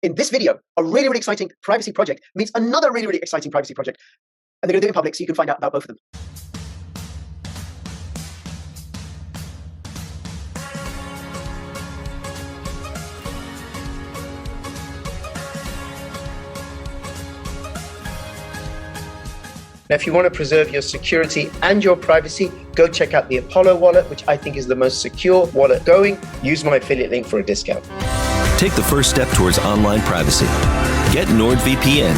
in this video, a really, really exciting privacy project meets another really, really exciting privacy project. And they're going to do it in public, so you can find out about both of them. Now, if you want to preserve your security and your privacy, go check out the OPOLO wallet, which I think is the most secure wallet going. Use my affiliate link for a discount. Take the first step towards online privacy. Get NordVPN.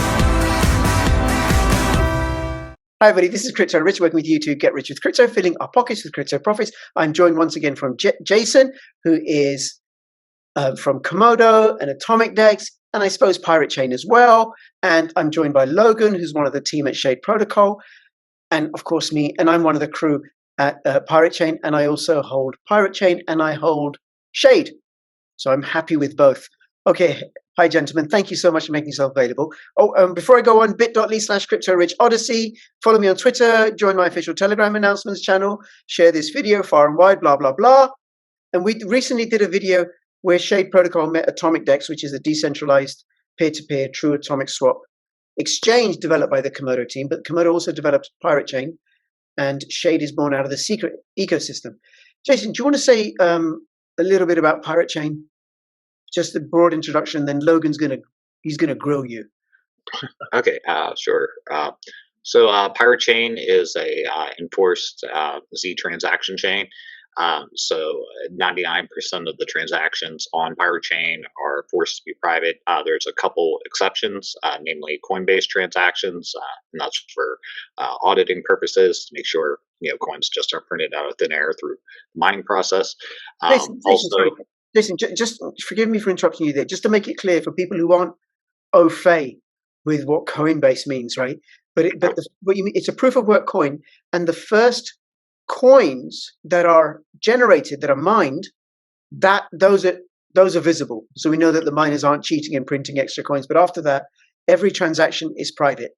Hi, everybody. This is Crypto Rich, working with you to get rich with crypto, filling our pockets with crypto profits. I'm joined once again from Jason, who is from Komodo and Atomic Dex, and I suppose Pirate Chain as well. And I'm joined by Logan, who's one of the team at Shade Protocol, and of course me. And I'm one of the crew at Pirate Chain, and I also hold Pirate Chain and I hold Shade. So I'm happy with both. Okay. Hi, gentlemen. Thank you so much for making yourself available. Before I go on, bit.ly/CryptoRichOdyssey. Follow me on Twitter. Join my official Telegram announcements channel. Share this video far and wide, blah, blah, blah. And we recently did a video where Shade Protocol met Atomic Dex, which is a decentralized peer-to-peer true atomic swap exchange developed by the Komodo team. But Komodo also developed Pirate Chain, and Shade is born out of the secret ecosystem. Jason, do you want to say a little bit about Pirate Chain? Just a broad introduction, then Logan's he's gonna grill you. Okay, sure. So Pirate Chain is a enforced Z transaction chain. So 99% of the transactions on Pirate Chain are forced to be private. There's a couple exceptions, namely coin-based transactions, and that's for auditing purposes to make sure coins just aren't printed out of thin air through the mining process. Jason, just forgive me for interrupting you there. Just to make it clear for people who aren't au fait with what Coinbase means, right? What you mean, it's a proof of work coin, and the first coins that are generated, that are mined, those are visible. So we know that the miners aren't cheating and printing extra coins. But after that, every transaction is private.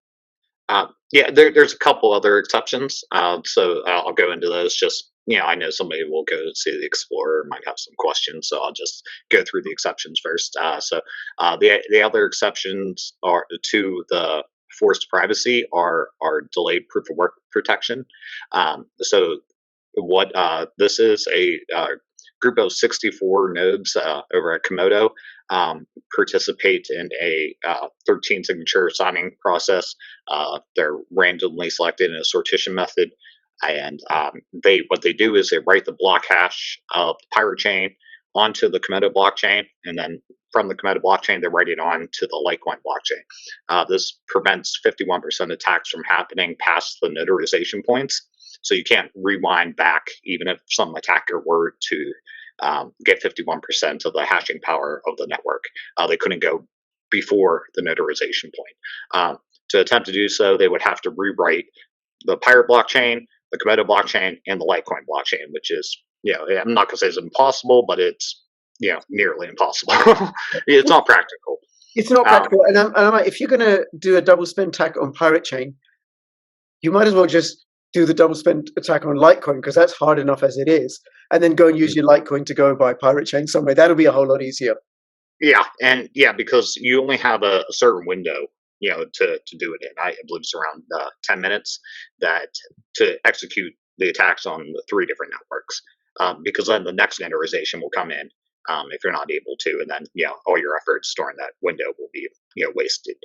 Yeah, there's a couple other exceptions. So I'll go into those. Just I know somebody will go see the Explorer, might have some questions, so I'll just go through the exceptions first. The other exceptions are to the forced privacy are delayed proof of work protection. So what this is a group of 64 nodes over at Komodo participate in a 13 signature signing process. They're randomly selected in a sortition method, and what they do is they write the block hash of the Pirate Chain onto the Komodo blockchain, and then from the Komodo blockchain, they write it on to the Litecoin blockchain. This prevents 51% attacks from happening past the notarization points. So you can't rewind back, even if some attacker were to get 51% of the hashing power of the network. They couldn't go before the notarization point. To attempt to do so, they would have to rewrite the Pirate blockchain, the Komodo blockchain, and the Litecoin blockchain, which is, I'm not going to say it's impossible, but it's, nearly impossible. It's not practical. It's not practical. And I'm like, if you're going to do a double spend attack on Pirate Chain, you might as well just do the double spend attack on Litecoin, because that's hard enough as it is. And then go and use your Litecoin to go buy Pirate Chain somewhere. That'll be a whole lot easier. Yeah. And because you only have a certain window, to do it in. I believe it's around 10 minutes to execute the attacks on the 3 different networks. Because then the next notarization will come in if you're not able to, and then all your efforts during that window will be wasted.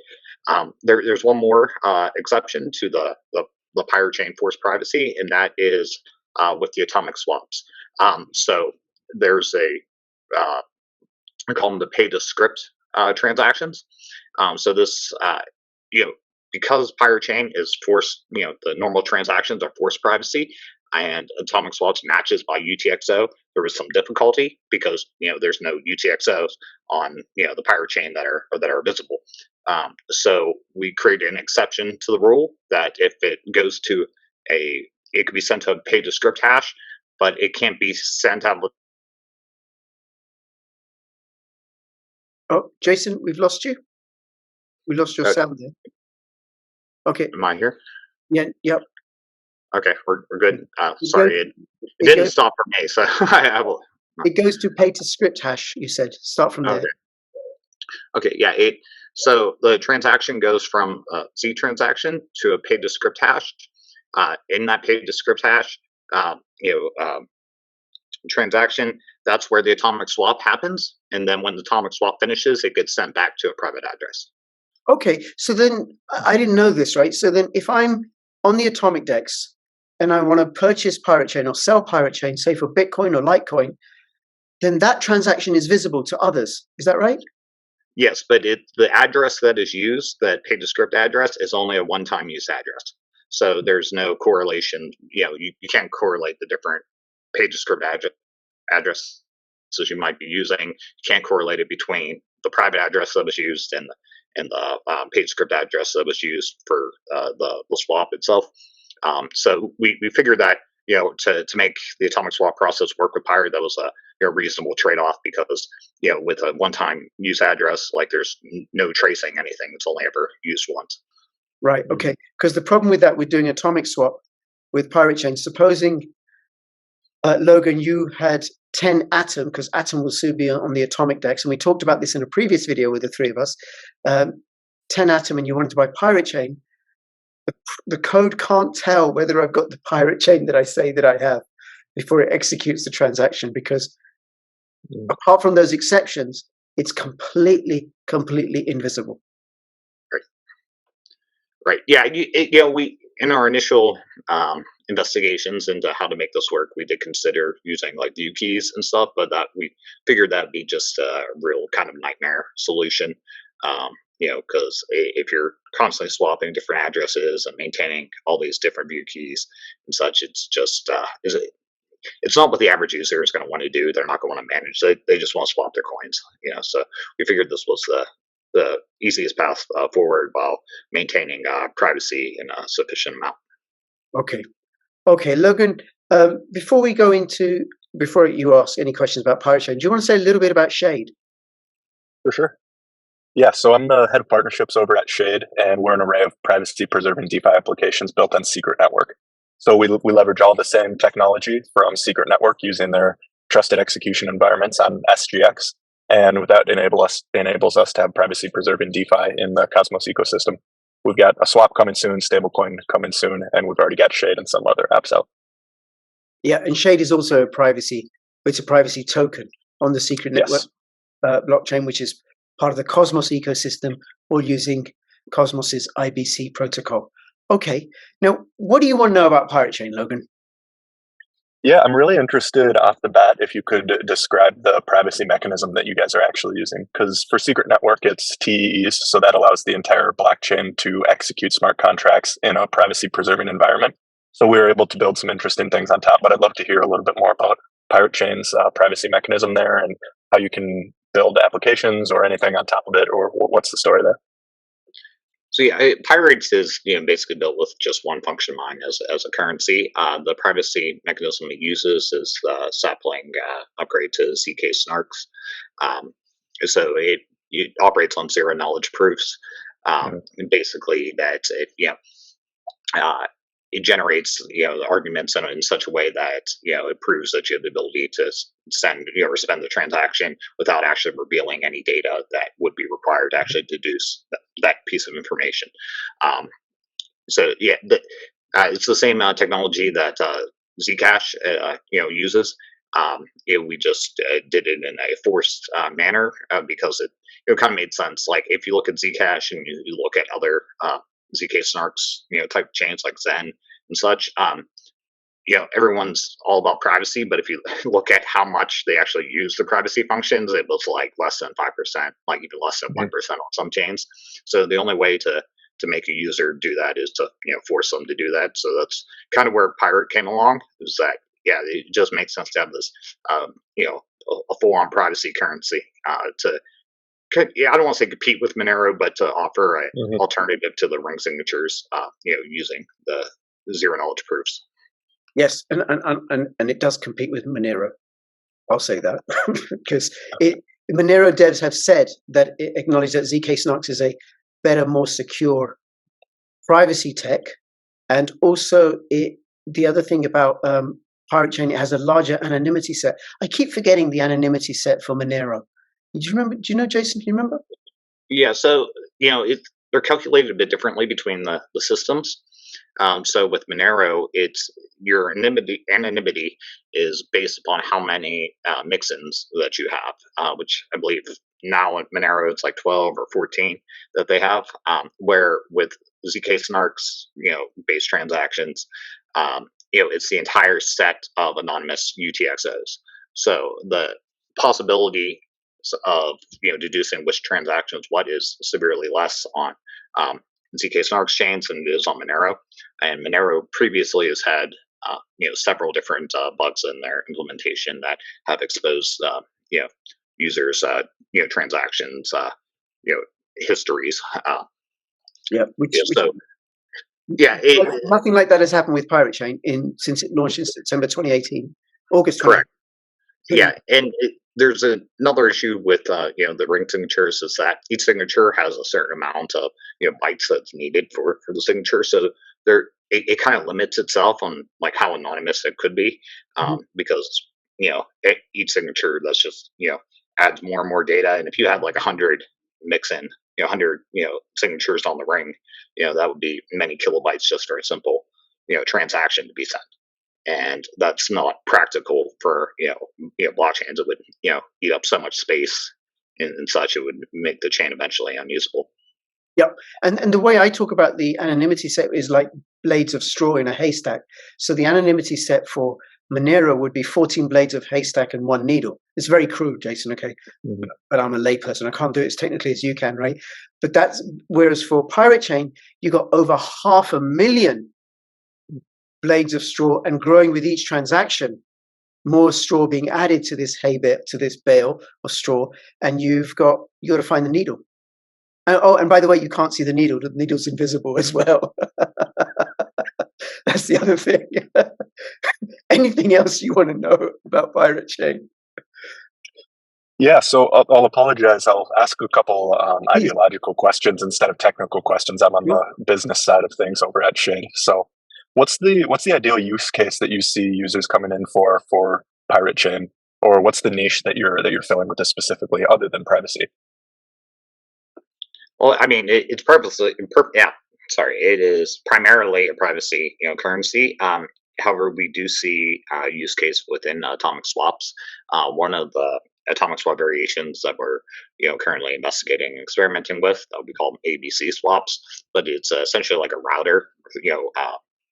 There's one more exception to the Pirate Chain forced privacy, and that is with the atomic swaps. So there's I call them the pay to script transactions. So this because Pirate Chain is forced, the normal transactions are forced privacy, and atomic swaps matches by UTXO. There was some difficulty because there's no UTXOs on the Pirate Chain that are visible. So we created an exception to the rule that if it goes to it can be sent to a pay to script hash, but it can't be sent out. Oh, Jason, we've lost you. We lost your sound there. Okay. Am I here? Yeah. Yep. Okay, we're good. Sorry, it didn't stop for me, so I will. It goes to pay to script hash. You said start from there. Okay, yeah. So the transaction goes from a Z transaction to a paid to script hash. In that paid to script hash, uh, you know, um, transaction, that's where the atomic swap happens. And then when the atomic swap finishes, it gets sent back to a private address. Okay, so then I didn't know this, right? So then if I'm on the Atomic Dex and I want to purchase Pirate Chain or sell Pirate Chain, say for Bitcoin or Litecoin, then that transaction is visible to others. Is that right? Yes, but the address that is used, that paid to script address, is only a one-time use address. So there's no correlation. You can't correlate the different paid to script addresses you might be using. You can't correlate it between the private address that was used and the paid script address that was used for the swap itself. So we figured that to make the atomic swap process work with Pirate, that was a reasonable trade-off, because with a one-time use address, like, there's no tracing anything. It's only ever used once. Right. Okay. Because the problem with that, with doing atomic swap with Pirate Chain, supposing Logan, you had 10 Atom, because Atom will soon be on the Atomic Dex, and we talked about this in a previous video with the three of us. 10 Atom, and you wanted to buy Pirate Chain. The code can't tell whether I've got the Pirate Chain that I say that I have before it executes the transaction, because apart from those exceptions, it's completely invisible. Right. Yeah. We, in our initial investigations into how to make this work, we did consider using like view keys and stuff, but that we figured that'd be just a real kind of nightmare solution. Because if you're constantly swapping different addresses and maintaining all these different view keys and such, it's just it's not what the average user is going to want to do. They're not going to want to manage. They just want to swap their coins. So we figured this was the easiest path forward while maintaining privacy in a sufficient amount. Okay, Logan. Before you ask any questions about Pirate Chain, do you want to say a little bit about Shade? For sure. Yeah, so I'm the head of partnerships over at Shade, and we're an array of privacy-preserving DeFi applications built on Secret Network. So we leverage all the same technology from Secret Network using their trusted execution environments on SGX, and that enables us to have privacy-preserving DeFi in the Cosmos ecosystem. We've got a swap coming soon, stablecoin coming soon, and we've already got Shade and some other apps out. Yeah, and Shade is also it's a privacy token on the Secret Network blockchain, which is part of the Cosmos ecosystem, or using Cosmos's IBC protocol. Okay, now what do you want to know about Pirate Chain, Logan? Yeah, I'm really interested off the bat if you could describe the privacy mechanism that you guys are actually using. Because for Secret Network, it's TEEs, so that allows the entire blockchain to execute smart contracts in a privacy-preserving environment. So we were able to build some interesting things on top, but I'd love to hear a little bit more about Pirate Chain's privacy mechanism there, and how you can build applications or anything on top of it, or what's the story there? So yeah, Pirates is basically built with just one function mine as a currency. The privacy mechanism it uses is the sapling upgrade to ZK snarks. So it operates on zero knowledge proofs. And basically, that it generates the arguments in such a way that it proves that you have the ability to send or spend the transaction without actually revealing any data that would be required to actually deduce that piece of information. So yeah, it's the same technology that Zcash uses. We just did it in a forced manner because it kind of made sense. Like, if you look at Zcash and you look at other ZK snarks type chains like Zen and such, everyone's all about privacy, but if you look at how much they actually use the privacy functions, it was like less than 5%, like even less than 1% on some chains. So the only way to make a user do that is to force them to do that. So that's kind of where Pirate came along, is that it just makes sense to have this a full-on privacy currency I don't want to say compete with Monero, but to offer an alternative to the ring signatures, using the zero knowledge proofs. Yes, and it does compete with Monero. I'll say that because Monero devs have said that it acknowledge that ZK Snarks is a better, more secure privacy tech, and also the other thing about Pirate Chain, it has a larger anonymity set. I keep forgetting the anonymity set for Monero. Do you remember? Do you know, Jason? Do you remember? Yeah, so they're calculated a bit differently between the systems. So with Monero, it's your anonymity is based upon how many mixins that you have, which I believe now in Monero it's like 12 or 14 that they have. Where with ZK Snarks, base transactions, it's the entire set of anonymous UTXOs. So the possibility of deducing which transactions what is severely less on ZK Snarks chains than it is on Monero. And Monero previously has had several different bugs in their implementation that have exposed users transactions histories. Yeah, So yeah, nothing like that has happened with Pirate Chain since it launched in September 2018, August 2018. Correct. Yeah, and there's another issue with the ring signatures is that each signature has a certain amount of bytes that's needed for the signature. So it kind of limits itself on like how anonymous it could be, because each signature that's just adds more and more data. And if you had like 100 mix-in, 100 signatures on the ring, that would be many kilobytes just for a simple transaction to be sent. And that's not practical for blockchains. It would eat up so much space and such. It would make the chain eventually unusable. Yep, and the way I talk about the anonymity set is like blades of straw in a haystack. So the anonymity set for Monero would be 14 blades of haystack and 1 needle. It's very crude, Jason. Okay, but I'm a layperson. I can't do it as technically as you can, right? But that's whereas for Pirate Chain, you got over 500,000 blades of straw, and growing with each transaction, more straw being added to this to this bale of straw, and you got to find the needle. And by the way, you can't see the needle. The needle's invisible as well. That's the other thing. Anything else you want to know about Pirate Chain? Yeah, so I'll apologize. I'll ask a couple ideological questions instead of technical questions. I'm on the business side of things over at Shade. So what's the ideal use case that you see users coming in for Pirate Chain, or what's the niche that you're filling with this specifically, other than privacy? Well, I mean, it's purposely, it is primarily a privacy, currency. However, we do see use case within atomic swaps. One of the atomic swap variations that we're, currently investigating and experimenting with, we call them ABC swaps, but it's essentially like a router,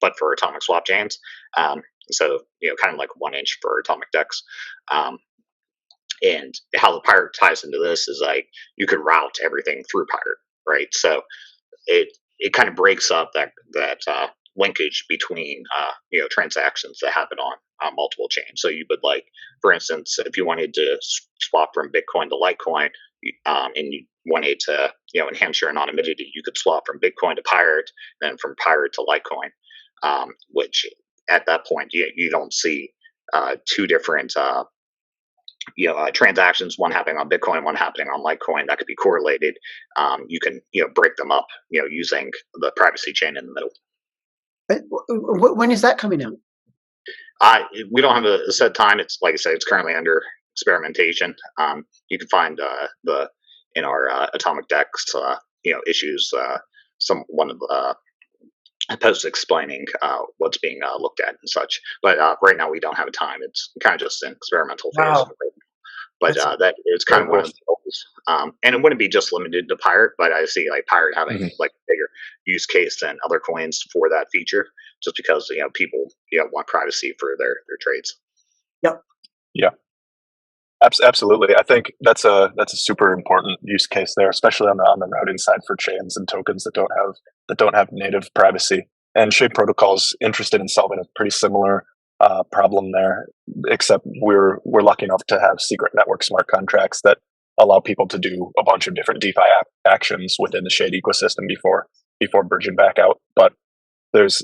but for atomic swap chains. So, kind of like 1 inch for atomic DEX. And how the Pirate ties into this is like you could route everything through Pirate, right? So it kind of breaks up that linkage between transactions that happen on multiple chains. So you would, like, for instance, if you wanted to swap from Bitcoin to Litecoin, and you wanted to enhance your anonymity, you could swap from Bitcoin to Pirate, and from Pirate to Litecoin, which at that point you don't see two different transactions, one happening on Bitcoin, one happening on Litecoin, that could be correlated. You can break them up using the privacy chain in the middle. When is that coming out? We don't have a set time. It's, like I said, it's currently under experimentation. You can find in our Atomic DEX issues one of the posts explaining what's being looked at and such. But right now we don't have a time. It's kind of just an experimental phase. Wow. But that is kind of one of the goals. And it wouldn't be just limited to Pirate, but I see like Pirate having like a bigger use case than other coins for that feature, just because people want privacy for their trades. Yep. Yeah. Absolutely. I think that's a super important use case there, especially on the routing side for chains and tokens that don't have native privacy. And Shade Protocol's interested in solving a pretty similar problem there, except we're lucky enough to have secret network smart contracts that allow people to do a bunch of different DeFi actions within the Shade ecosystem before bridging back out. But there's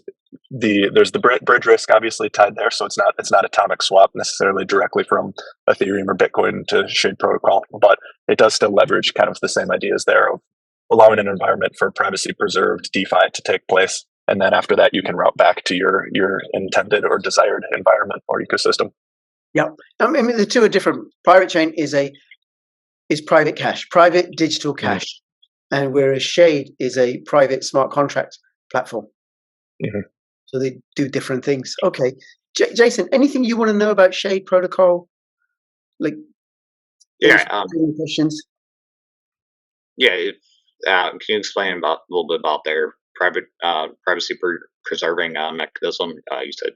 the bridge risk obviously tied there, so it's not atomic swap necessarily directly from Ethereum or Bitcoin to Shade Protocol, but it does still leverage kind of the same ideas there of allowing an environment for privacy preserved DeFi to take place, and then after that you can route back to your intended or desired environment or ecosystem. Yeah, I mean the two are different. Pirate Chain is private cash, private digital cash. and whereas Shade is a private smart contract platform. Mhm. So they do different things. Okay, Jason, anything you want to know about Shade Protocol? Like, any questions? Yeah, can you explain a little bit about their privacy preserving mechanism? You said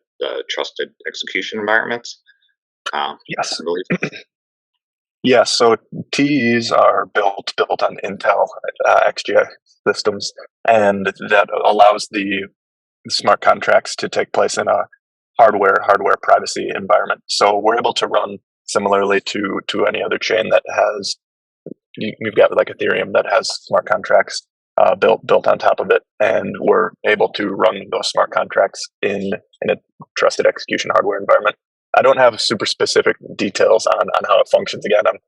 trusted execution environments. Yes. I believe. Yeah, so TEs are built on Intel XGI systems, and that allows the smart contracts to take place in a hardware privacy environment. So we're able to run similarly to any other chain that has. You've got like Ethereum that has smart contracts built on top of it, and we're able to run those smart contracts in a trusted execution hardware environment. I don't have super specific details on how it functions. Again, I'm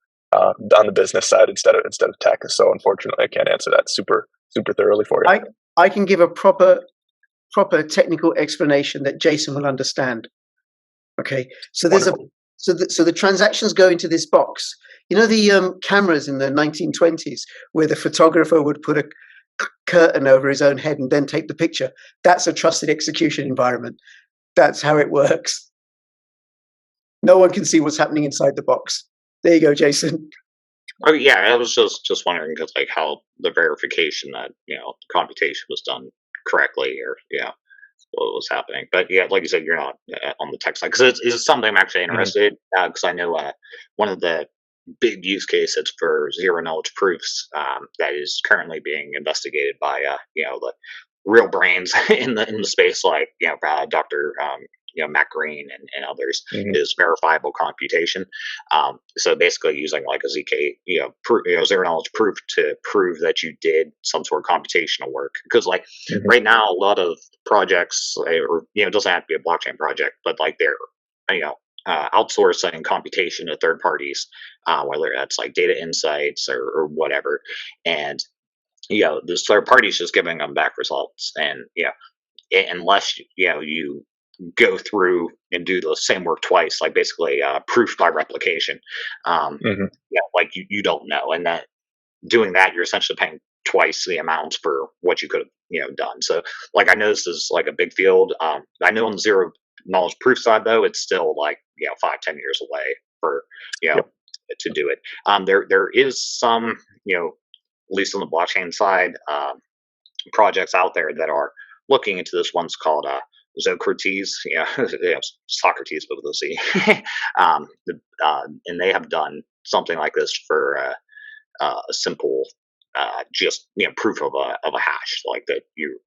on the business side instead of tech, so unfortunately, I can't answer that super thoroughly for you. I can give a proper technical explanation that Jason will understand. Okay, so there's Wonderful. so the transactions go into this box. You know the cameras in the 1920s where the photographer would put a curtain over his own head and then take the picture? That's a trusted execution environment. That's how it works. No one can see what's happening inside the box. There you go, Jason. Oh yeah, I was just wondering because like how the verification that the computation was done correctly, or what was happening. But yeah, like you said, you're not on the tech side because it's something I'm actually interested because I know one of the big use cases for zero knowledge proofs that is currently being investigated by the real brains in the space, like Dr. Matt Green and others, is verifiable computation. So basically, using like a ZK, zero knowledge proof to prove that you did some sort of computational work. Because like right now, a lot of projects, or it doesn't have to be a blockchain project, but like they're outsourcing computation to third parties, whether that's like data insights or whatever, and this third party is just giving them back results, and unless you go through and do the same work twice, like basically proof by replication, like you don't know, and that doing that you're essentially paying twice the amount for what you could have done. So like I know this is like a big field. I know on the zero knowledge proof side though, it's still like 5-10 years away for to do it. There is some at least on the blockchain side, projects out there that are looking into this. One's called Socrates, Socrates, but with a Z, and they have done something like this for a simple, just proof of a hash, like that you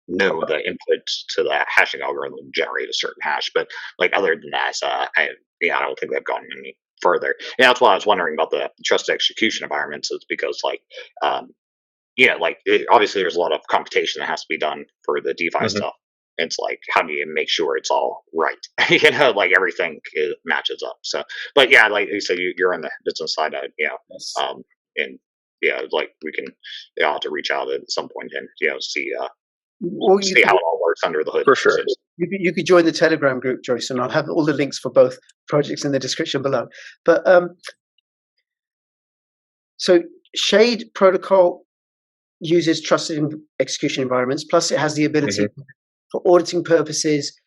the input to the hashing algorithm generate a certain hash. But like other than that, I don't think they've gone any further. And that's why I was wondering about the trusted execution environments, is because like obviously there's a lot of computation that has to be done for the DeFi stuff. It's like, how do you make sure it's all right? Like everything matches up. So, but yeah, like you said, you're on the business side, Yes. and like we can, I'll have to reach out at some point and see see how it all works under the hood. For sure. You could join the Telegram group, Joyce, and I'll have all the links for both projects in the description below. But so Shade Protocol uses trusted execution environments, plus it has the ability for auditing purposes.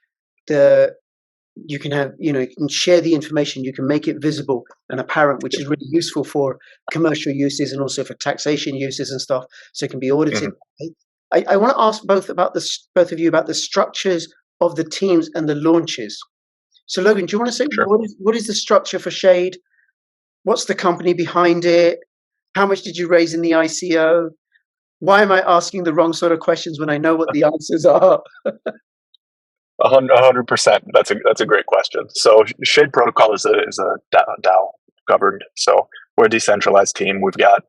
You can have, you can share the information, you can make it visible and apparent, which is really useful for commercial uses and also for taxation uses and stuff. So it can be audited. I want to ask both of you about the structures of the teams and the launches. So Logan, do you want to say what is the structure for Shade? What's the company behind it? How much did you raise in the ICO? Why am I asking the wrong sort of questions when I know what the answers are? 100%. That's a great question. So Shade Protocol is a DAO governed. So we're a decentralized team. We've got,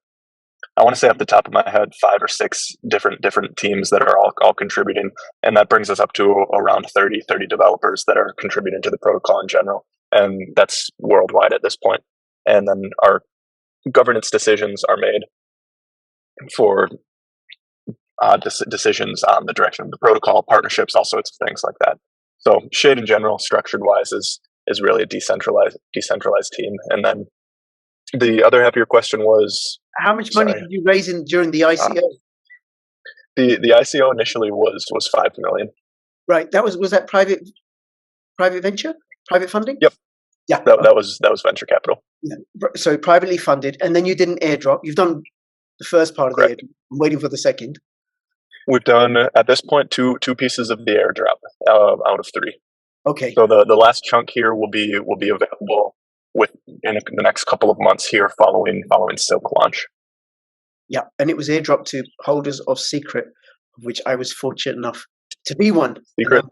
I want to say off the top of my head, 5 or 6 different teams that are all contributing, and that brings us up to around 30 developers that are contributing to the protocol in general, and that's worldwide at this point. And then our governance decisions are made for decisions on the direction of the protocol, partnerships, all sorts of things like that. So Shade in general, structured wise, is really a decentralized team. And then the other half of your question was, How much money did you raise during the ICO? The ICO initially was 5 million. Right. That was that private venture, private funding? Yep. Yeah. That was venture capital. Yeah. So privately funded, and then you did an airdrop. You've done the first part of the airdrop. I'm waiting for the second. We've done at this point two pieces of the airdrop out of 3. Okay. So the last chunk here will be available in the next couple of months here following Silk launch. Yeah, and it was airdropped to holders of Secret, of which I was fortunate enough to be one. Secret,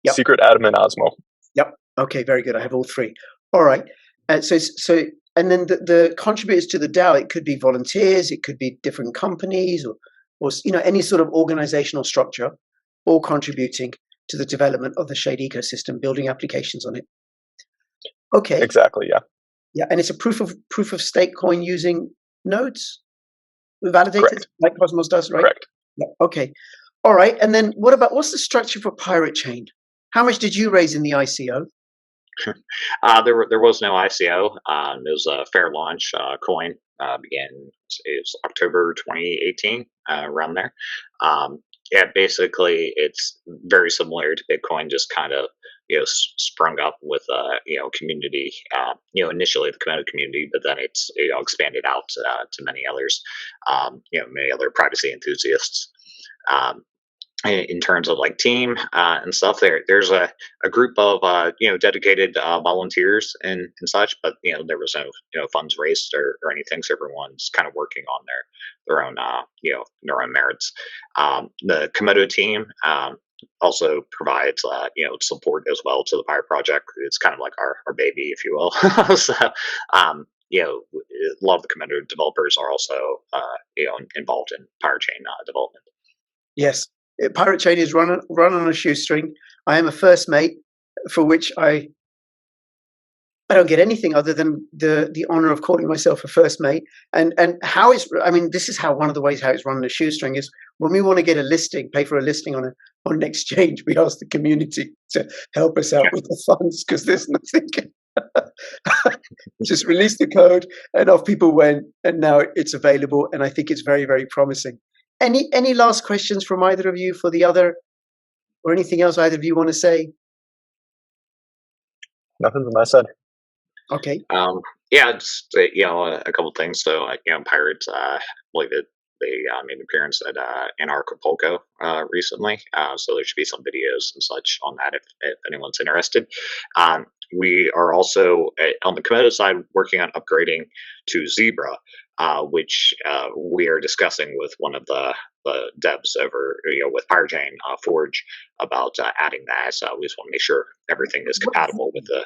yep. Secret, Atom, and Osmo. Yep. Okay, very good. I have all 3. All right. So, and then the contributors to the DAO, it could be volunteers, it could be different companies, or any sort of organizational structure, all contributing to the development of the Shade ecosystem, building applications on it. Okay. Exactly. Yeah. Yeah, and it's a proof of stake coin using nodes, validators, Correct. like Cosmos does, right? Correct. Yeah, okay. All right. And then what's the structure for Pirate Chain? How much did you raise in the ICO? There was no ICO. It was a fair launch. Coin began. It was October 2018, around there. Yeah, basically, it's very similar to Bitcoin. Just kind of sprung up with community. Initially the Komodo community, but then it's expanded out to many others. Many other privacy enthusiasts. In terms of like team and stuff, there's a group of dedicated volunteers and such, but there was no funds raised or anything, so everyone's kind of working on their own their own merits. The Komodo team also provides support as well to the Pirate project. It's kind of like our baby, if you will. So a lot of the Komodo developers are also involved in Pirate Chain development. Yes. Pirate Chain is run on a shoestring. I am a first mate, for which I don't get anything other than the honor of calling myself a first mate. And how this is how one of the ways how it's run on a shoestring is when we want to get a listing, pay for a listing on an exchange, we ask the community to help us out with the funds because there's nothing. Just release the code and off people went, and now it's available, and I think it's very, very promising. Any last questions from either of you for the other, or anything else either of you want to say? Nothing from my side. Okay. Yeah, just a couple things. So Pirates, believe it. They made an appearance at Acapulco recently, so there should be some videos and such on that if anyone's interested. We are also on the Komodo side working on upgrading to Zebra, which we are discussing with one of the devs over with Pirate Chain Forge about adding that. So we just want to make sure everything is compatible with the.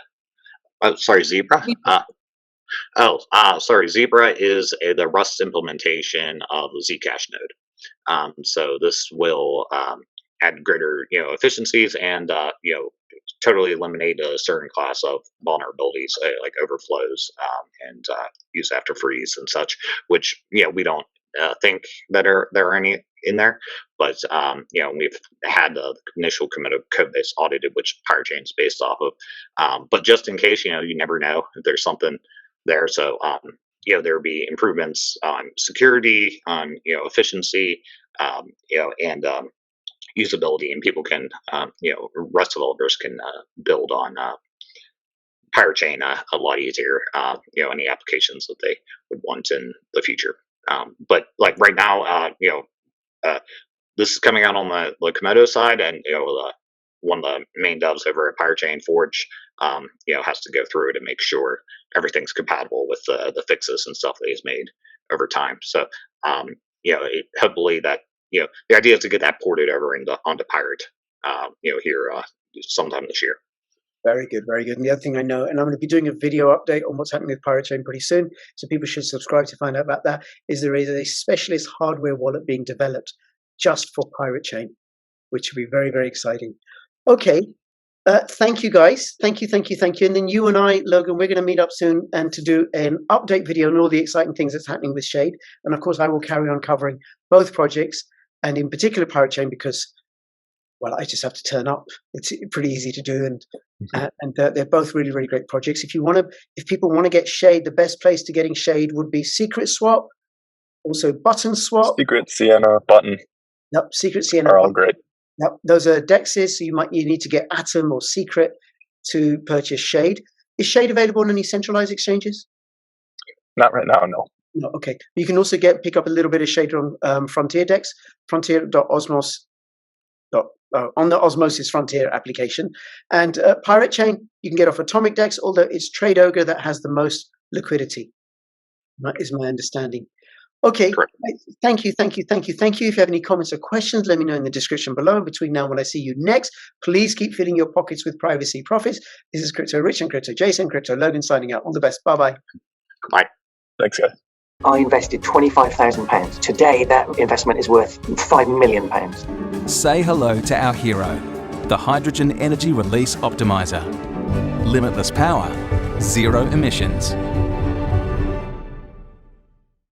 Oh, sorry, Zebra. Zebra is the Rust implementation of the Zcash node. So this will add greater efficiencies and totally eliminate a certain class of vulnerabilities like overflows and use after freeze and such, which we don't think that there are any in there, but we've had the initial Komodo code base audited, which Pirate Chain is based off of. But just in case, you never know if there's something there. So there'll be improvements on security, on efficiency, and usability, and people can Rust developers can build on Pirate Chain a lot easier. Any applications that they would want in the future. But like right now, this is coming out on the Komodo side, and one of the main devs over at Pirate Chain Forge, has to go through it and make sure everything's compatible with the fixes and stuff that he's made over time. So, hopefully that the idea is to get that ported over onto Pirate, here sometime this year. Very good, very good. And the other thing I know, and I'm going to be doing a video update on what's happening with Pirate Chain pretty soon, so people should subscribe to find out about that, is there is a specialist hardware wallet being developed just for Pirate Chain, which will be very, very exciting. Okay, thank you guys. Thank you. And then you and I, Logan, we're going to meet up soon and to do an update video on all the exciting things that's happening with Shade. And of course, I will carry on covering both projects, and in particular Pirate Chain, because, well, I just have to turn up. It's pretty easy to do, and they're both really, really great projects. If people want to get Shade, the best place to getting Shade would be Secret Swap Also, Button Swap. Secret, Sienna, Button Yep, Secret, Sienna. are all great. Yep, those are dexes. So you need to get Atom or Secret to purchase Shade. Is Shade available on any centralized exchanges? Not right now, no. No, okay. You can also pick up a little bit of Shade on Frontier Dex, Frontier.osmos. On the Osmosis Frontier application. And Pirate Chain, you can get off Atomic Dex, although it's Trade Ogre that has the most liquidity. That is my understanding. Okay, thank you. If you have any comments or questions, let me know in the description below. And between now and when I see you next, please keep filling your pockets with privacy profits. This is Crypto Rich and Crypto Jason, Crypto Logan signing out. All the best. Bye-bye. Bye. Thanks, guys. I invested £25,000. Today, that investment is worth £5 million. Say hello to our hero, the Hydrogen Energy Release Optimizer. Limitless power, zero emissions.